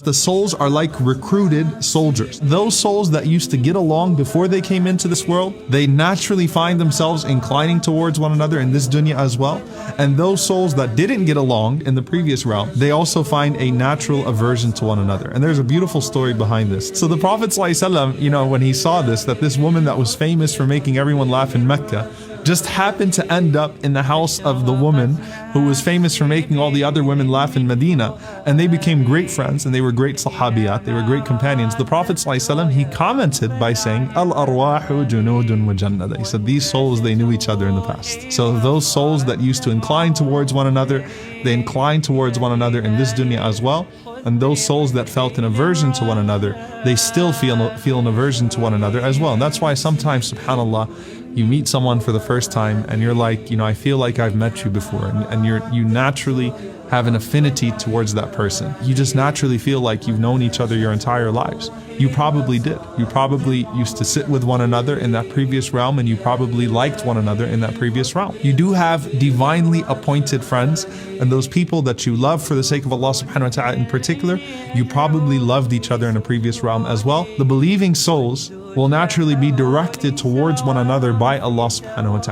The souls are like recruited soldiers. Those souls that used to get along before they came into this world, they naturally find themselves inclining towards one another in this dunya as well. And those souls that didn't get along in the previous realm, they also find a natural aversion to one another. And there's a beautiful story behind this. So the Prophet ﷺ, when he saw this, that this woman that was famous for making everyone laugh in Mecca just happened to end up in the house of the woman who was famous for making all the other women laugh in Medina, and they became great friends and they were great sahabiyat, they were great companions. The Prophet ﷺ, he commented by saying, Al-arwahu junudun wa jannah. He said these souls, they knew each other in the past. So those souls that used to incline towards one another, they incline towards one another in this dunya as well. And those souls that felt an aversion to one another, they still feel an aversion to one another as well. And that's why sometimes, subhanAllah, you meet someone for the first time and you're like, I feel like I've met you before, and you naturally have an affinity towards that person. You just naturally feel like you've known each other your entire lives. You probably did. You probably used to sit with one another in that previous realm, and you probably liked one another in that previous realm. You do have divinely appointed friends, and those people that you love for the sake of Allah subhanahu wa ta'ala in particular, you probably loved each other in a previous realm as well. The believing souls will naturally be directed towards one another by Allah subhanahu wa ta'ala.